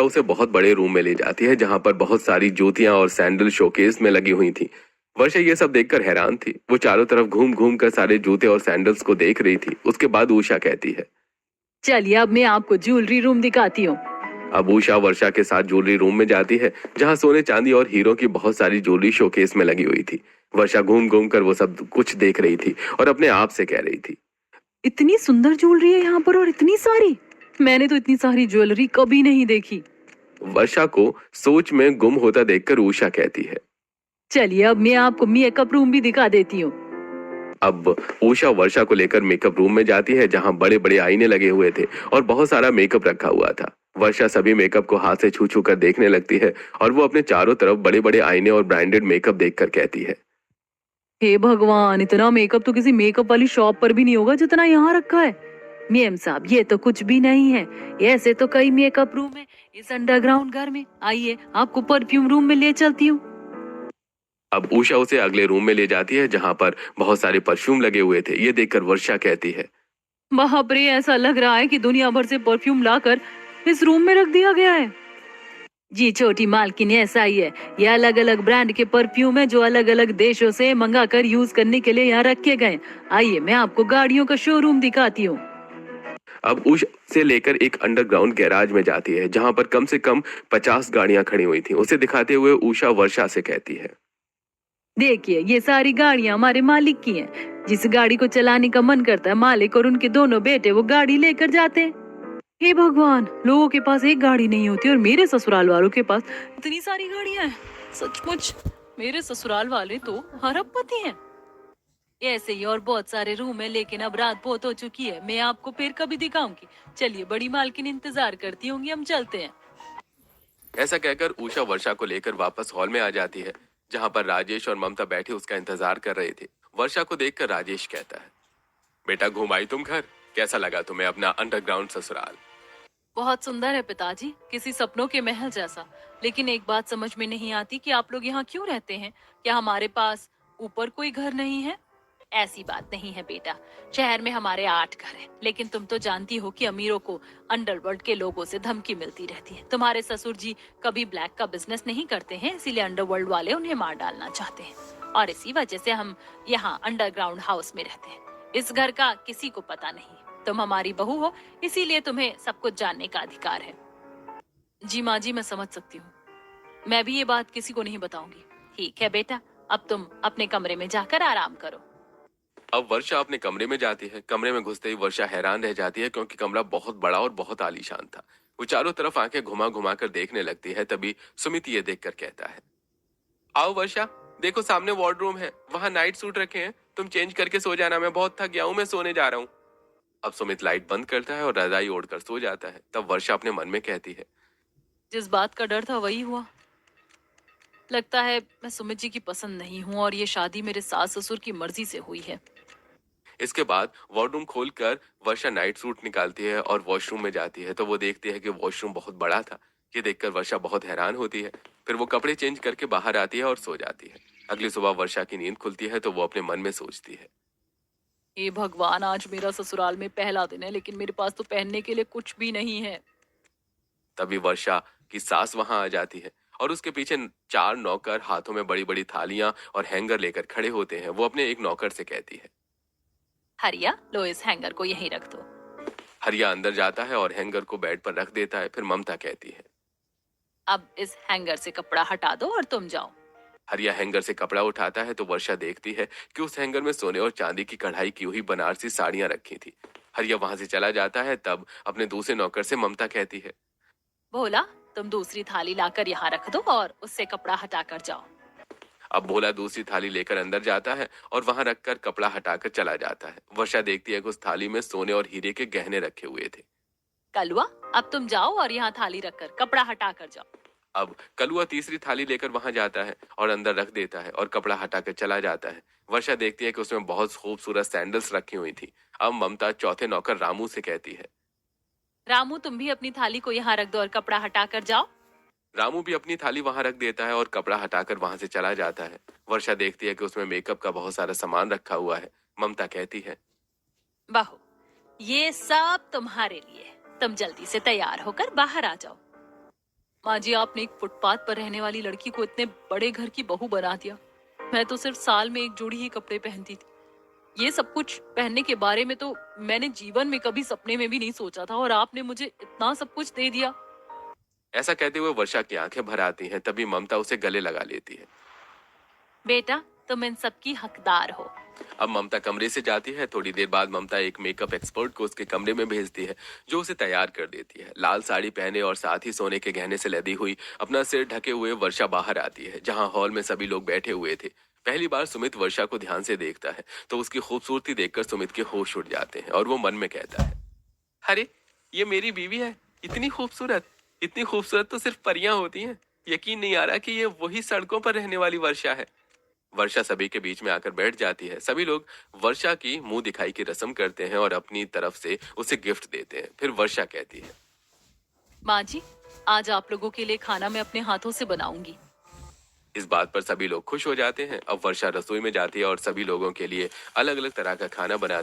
उसे बहुत बड़े रूम में ले जाती है जहां पर बहुत सारी जूतियां और सैंडल शोकेस में लगी हुई थी। वर्षा ये सब देखकर हैरान थी। वो चारों तरफ घूम घूम कर सारे जूते और सैंडल्स को देख रही थी। उसके बाद उषा कहती है। चलिए अब मैं आपको ज्वेलरी रूम दिखाती हूँ। अब उषा वर्षा के साथ ज्वेलरी रूम में जाती है जहां सोने चांदी और हीरो की बहुत सारी ज्वेलरी शोकेस में लगी हुई थी। वर्षा घूम घूम कर वो सब कुछ देख रही थी और अपने आप से कह रही थी। इतनी सुंदर ज्वेलरी है यहाँ पर और इतनी सारी। मैंने तो इतनी सारी ज्वेलरी कभी नहीं देखी। वर्षा को सोच में गुम होता देखकर उषा कहती है। चलिए अब मैं आपको मेकअप रूम भी दिखा देती हूँ। अब उषा वर्षा को लेकर मेकअप रूम में जाती है जहां बड़े बड़े आईने लगे हुए थे और बहुत सारा मेकअप रखा हुआ था। वर्षा सभी मेकअप को हाथ से छू छू कर देखने लगती है और वो अपने चारों तरफ बड़े बड़े आईने और ब्रांडेड मेकअप देखकर कहती है। हे भगवान, इतना मेकअप तो किसी मेकअप वाली शॉप पर भी नहीं होगा जितना यहाँ रखा है। मेम साहब, ये तो कुछ भी नहीं है। ऐसे तो कई मेकअप रूम है इस अंडरग्राउंड घर में। आइए आपको परफ्यूम रूम में ले चलती हूँ। अब उषा उसे अगले रूम में ले जाती है जहां पर बहुत सारे परफ्यूम लगे हुए थे। ये देखकर वर्षा कहती है। बाप रे, ऐसा लग रहा है कि दुनिया भर से परफ्यूम लाकर इस रूम में रख दिया गया है। जी छोटी मालकिन, ऐसा ही है। ये अलग अलग ब्रांड के परफ्यूम है जो अलग अलग देशों से मंगा कर यूज करने के लिए यहाँ रखे गए। आइए मैं आपको गाड़ियों का शोरूम दिखाती हूँ। अब उषा से लेकर एक अंडरग्राउंड गैराज में जाती है जहां पर कम से कम 50 गाड़ियां खड़ी हुई थी। उसे दिखाते हुए उषा वर्षा से कहती है। देखिए, ये सारी गाड़ियां हमारे मालिक की हैं। जिस गाड़ी को चलाने का मन करता है, मालिक और उनके दोनों बेटे वो गाड़ी लेकर जाते हैं। हे भगवान, लोगों के पास एक गाड़ी नहीं होती और मेरे ससुराल वालों के पास इतनी सारी गाड़ियां हैं। सचमुच मेरे ससुराल वाले तो अरबपति हैं। ऐसे ही और बहुत सारे रूम है, लेकिन अब रात बहुत हो चुकी है। मैं आपको फिर कभी दिखाऊंगी। चलिए, बड़ी मालकिन इंतजार करती होंगी, हम चलते हैं। ऐसा कहकर उषा वर्षा को लेकर वापस हॉल में आ जाती है जहां पर राजेश और ममता बैठे उसका इंतजार कर रहे थे। वर्षा को देखकर राजेश कहता है। बेटा, घूम आई तुम घर? कैसा लगा तुम्हें अपना अंडरग्राउंड ससुराल? बहुत सुंदर है पिताजी, किसी सपनों के महल जैसा। लेकिन एक बात समझ में नहीं आती कि आप लोग यहाँ क्यों रहते हैं। क्या हमारे पास ऊपर कोई घर नहीं है? ऐसी बात नहीं है बेटा, शहर में हमारे 8 घर हैं। लेकिन तुम तो जानती हो कि अमीरों को अंडरवर्ल्ड के लोगों से धमकी मिलती रहती है। तुम्हारे ससुर जी कभी ब्लैक का बिजनेस नहीं करते हैं, इसीलिए अंडरवर्ल्ड वाले उन्हें मार डालना चाहते हैं। और इसी वजह से हम यहाँ अंडरग्राउंड हाउस में रहते हैं। इस घर का किसी को पता नहीं। तुम हमारी बहू हो, इसीलिए तुम्हें सब कुछ जानने का अधिकार है। जी माँ जी, मैं समझ सकती हूँ। मैं भी ये बात किसी को नहीं बताऊंगी। ठीक है बेटा, अब तुम अपने कमरे में जाकर आराम करो। अब वर्षा अपने कमरे में जाती है। कमरे में घुसते ही वर्षा हैरान रह जाती है क्योंकि कमरा बहुत बड़ा और बहुत आलीशान था। वो चारों तरफ आंखें घुमा घुमा कर देखने लगती है। तभी सुमित ये देखकर कहता है। आओ वर्षा, देखो सामने वार्डरूम है, वहां नाइट सूट रखे हैं। तुम चेंज करके सो जाना, मैं बहुत थक गया हूं, मैं सोने जा रहा हूँ। अब सुमित लाइट बंद करता है और रजाई ओढ़कर सो जाता है। तब वर्षा अपने मन में कहती है। जिस बात का डर था वही हुआ। लगता है मैं सुमित जी की पसंद नहीं हूँ और ये शादी मेरे सास ससुर की मर्जी से हुई है। इसके बाद वार्डरूम खोलकर वर्षा नाइट सूट निकालती है और वॉशरूम में जाती है। तो वो देखती है कि वॉशरूम बहुत बड़ा था। ये देखकर वर्षा बहुत हैरान होती है। फिर वो कपड़े चेंज करके बाहर आती है और सो जाती है। अगली सुबह वर्षा की नींद खुलती है तो वो अपने मन में सोचती है। हे भगवान, आज मेरा ससुराल में पहला दिन है, लेकिन मेरे पास तो पहनने के लिए कुछ भी नहीं है। तभी वर्षा की सास वहां आ जाती है और उसके पीछे 4 नौकर हाथों में बड़ी बड़ी थालियां और हैंगर लेकर खड़े होते हैं। वो अपने एक नौकर से कहती है। हरिया, लो इस हैंगर को यहीं रख दो। हरिया अंदर जाता है और हैंगर को बेड पर रख देता है। फिर ममता कहती है। अब इस हैंगर से कपड़ा हटा दो और तुम जाओ। हरिया हैंगर से कपड़ा उठाता है तो वर्षा देखती है कि उस हैंगर में सोने और चांदी की कढ़ाई की हुई बनारसी साड़ियां रखी थी। हरिया वहां से चला जाता है। तब अपने दूसरे नौकर से ममता कहती है। भोला, तुम दूसरी थाली लाकर यहाँ रख दो और उससे कपड़ा हटाकर जाओ। अब भोला दूसरी थाली लेकर अंदर जाता है और वहां रखकर कपड़ा हटाकर चला जाता है। वर्षा देखती है कि उस थाली में सोने और हीरे के गहने रखे हुए थे। कलुआ, अब तुम जाओ और यहाँ थाली रखकर कपड़ा हटाकर जाओ। अब कलुआ तीसरी थाली लेकर वहां जाता है और अंदर रख देता है और कपड़ा हटाकर चला जाता है। वर्षा देखती है कि उसमें बहुत खूबसूरत सैंडल्स रखी हुई थी। अब ममता चौथे नौकर रामू से कहती है। रामू, तुम भी अपनी थाली को यहाँ रख दो और कपड़ा हटाकर जाओ। रामू भी अपनी थाली वहां रख देता है और कपड़ा हटाकर वहां से चला जाता है। वर्षा देखती है कि उसमें मेकअप का बहुत सारा सामान रखा हुआ है। ममता कहती है। बहू, ये सब तुम्हारे लिए। तुम जल्दी से तैयार होकर बाहर आ जाओ। माँ जी, आपने एक फुटपाथ पर रहने वाली लड़की को इतने बड़े घर की बहू बना दिया। मैं तो सिर्फ साल में एक जोड़ी ही कपड़े पहनती थी। ये सब कुछ पहनने के बारे में तो मैंने जीवन में कभी सपने में भी नहीं सोचा था, और आपने मुझे इतना सब कुछ दे दिया। ऐसा कहते हुए वर्षा की आंखें भर आती हैं। तभी ममता उसे गले लगा लेती है। बेटा, तुम इन सब की हकदार हो। अब ममता कमरे से जाती है। थोड़ी देर बाद ममता एक मेकअप एक्सपर्ट को उसके कमरे में भेजती है, जो उसे तैयार कर देती है। लाल साड़ी पहने और साथ ही सोने के गहने से लदी हुई, अपना सिर ढके हुए वर्षा बाहर आती है, जहां हॉल में सभी लोग बैठे हुए थे। पहली बार सुमित वर्षा को ध्यान से देखता है तो उसकी खूबसूरती देखकर सुमित के होश उड़ जाते हैं और वो मन में कहता है, अरे, ये मेरी बीवी है। इतनी खूबसूरत, इतनी खूबसूरत तो सिर्फ परियां होती हैं। यकीन नहीं आ रहा कि ये वही सड़कों पर रहने वाली वर्षा है। वर्षा सभी के बीच में आकर बैठ जाती है। सभी लोग वर्षा की मुंह दिखाई की रस्म करते हैं और अपनी तरफ से उसे गिफ्ट देते हैं। फिर वर्षा कहती है, माँ जी, आज आप लोगों के लिए खाना मैं अपने हाथों से बनाऊंगी। इस बात पर सभी लोग खुश हो जाते हैं। अब वर्षा रसोई में जाती है और सभी लोगों के लिए अलग अलग तरह का खाना बनाती है।